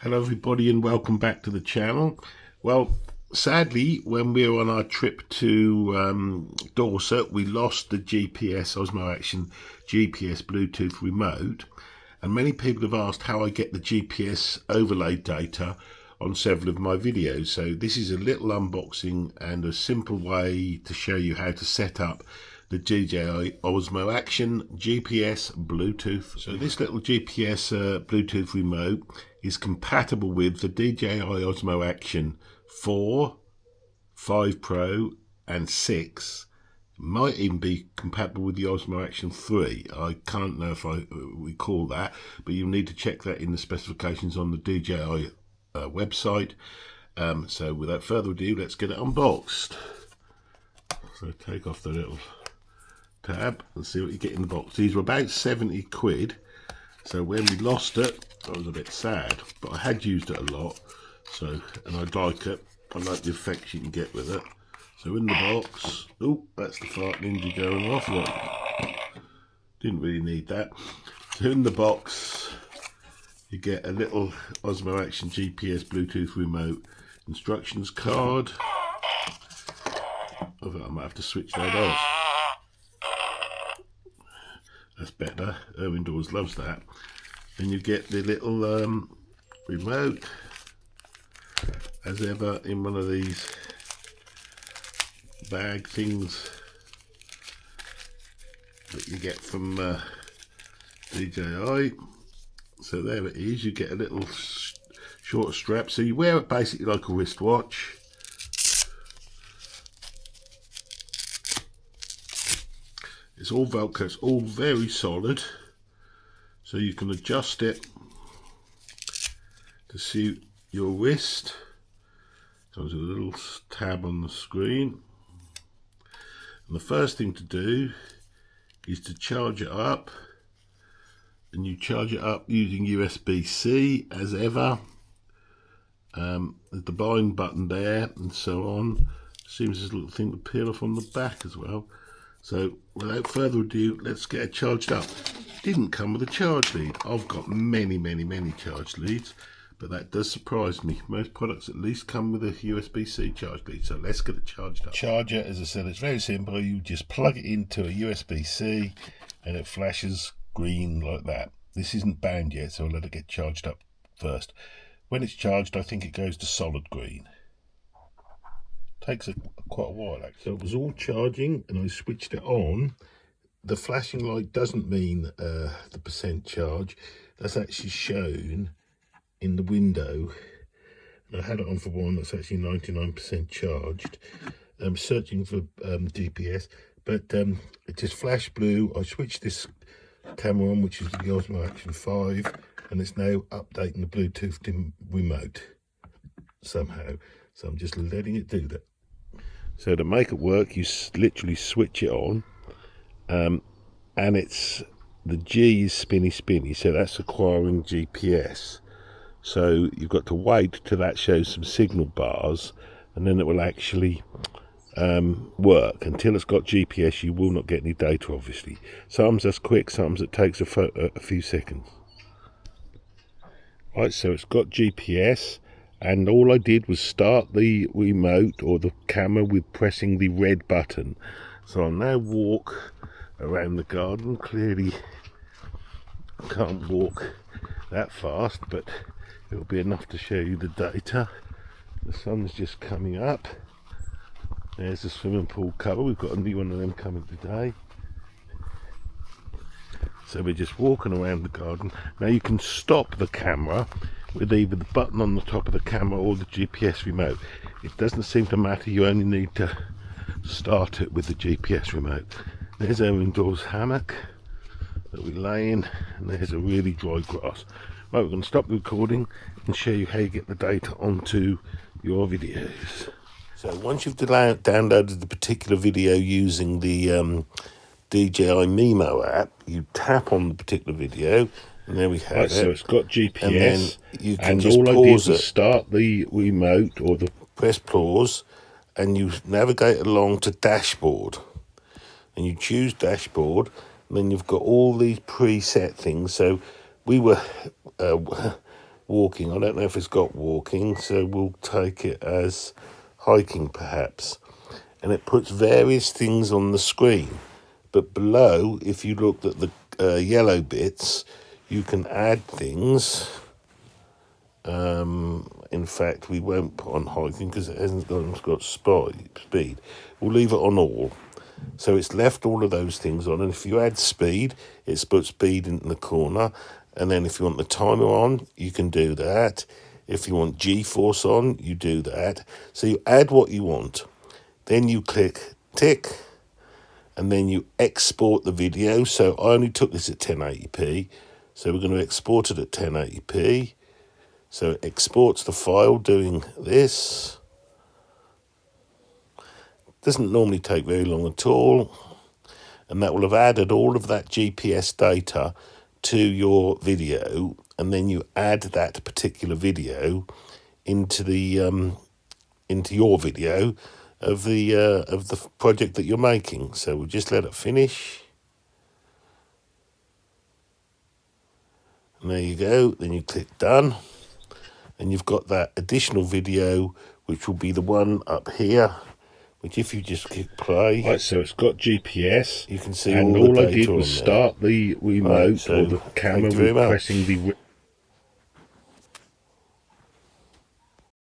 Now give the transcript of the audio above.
Hello everybody and welcome back to the channel. Well, sadly, when we were on our trip to Dorset, we lost the GPS Osmo Action GPS Bluetooth remote, and many people have asked how I get the GPS overlay data on several of my videos. So this is a little unboxing and a simple way to show you how to set up the DJI Osmo Action GPS Bluetooth. So this little GPS Bluetooth remote is compatible with the DJI Osmo Action 4, 5 Pro and 6. Might even be compatible with the Osmo Action 3. I can't know if I recall that, but you'll need to check that in the specifications on the DJI website. So without further ado, let's get it unboxed. So take off the little tab and see what you get in the box. These were about 70 quid. So when we lost it, I was a bit sad, but I had used it a lot. So, and I like it. I like the effects you can get with it. So in the box, oh, that's the fart ninja going off. Look, didn't really need that. So in the box, you get a little Osmo Action GPS Bluetooth remote instructions card. I think I might have to switch that off. That's better. Erwin Dawes loves that. And you get the little remote, as ever, in one of these bag things that you get from DJI. So there it is. You get a little short strap. So you wear it basically like a wristwatch. It's all Velcro, it's all very solid, so you can adjust it to suit your wrist. Comes with a little tab on the screen, and the first thing to do is to charge it up, and you charge it up using USB-C as ever. There's the bind button there and so on. Seems there's a little thing to peel off on the back as well. So without further ado, let's get it charged up. Didn't come with a charge lead. I've got many charge leads, but that does surprise me. Most products at least come with a USB-C charge lead. So let's get it charged up. Charger, as I said, it's very simple. You just plug it into a USB-C and it flashes green like that. This isn't bound yet, so I'll let it get charged up first. When it's charged, I think it goes to solid green. Takes quite a while actually. So it was all charging and I switched it on. The flashing light doesn't mean the percent charge. That's actually shown in the window. And I had it on for one that's actually 99% charged. I'm searching for GPS, but it just flashed blue. I switched this camera on, which is the Osmo Action 5, and it's now updating the Bluetooth remote somehow. So I'm just letting it do that. So to make it work, you literally switch it on, and it's the G is spinny, so that's acquiring GPS. So you've got to wait till that shows some signal bars, and then it will actually work. Until it's got GPS, you will not get any data, obviously. Sometimes that's quick, sometimes it takes a few seconds. Right, so it's got GPS. And all I did was start the remote or the camera with pressing the red button. So I'll now walk around the garden. Clearly I can't walk that fast, but it'll be enough to show you the data. The sun's just coming up. There's the swimming pool cover. We've got a new one of them coming today. So we're just walking around the garden. Now you can stop the camera with either the button on the top of the camera or the GPS remote. It doesn't seem to matter, you only need to start it with the GPS remote. There's our indoors hammock that we lay in, and there's a really dry grass. Right, we're going to stop the recording and show you how you get the data onto your videos. So once you've downloaded the particular video using the DJI Mimo app, you tap on the particular video, and there we have it. So it's got GPS, and then you can just pause it. Start the remote or the press pause, and you navigate along to dashboard, and you choose dashboard, and then you've got all these preset things. So we were walking. I don't know if it's got walking, so we'll take it as hiking perhaps. And it puts various things on the screen. But below, if you look at the yellow bits, you can add things. In fact, we won't put on hiking because it hasn't got speed. We'll leave it on all. So it's left all of those things on, and if you add speed, it's put speed in the corner. And then if you want the timer on, you can do that. If you want G-force on, you do that. So you add what you want. Then you click tick, and then you export the video. So I only took this at 1080p, so we're going to export it at 1080p. So it exports the file doing this. Doesn't normally take very long at all, and that will have added all of that GPS data to your video, and then you add that particular video into the into your video of the project that you're making. So we'll just let it finish, and there you go. Then you click done, and you've got that additional video, which will be the one up here. Which, if you just click play, right, so it's got GPS. You can see and all the I data did was on there. start the remote Right, so or the camera with pressing the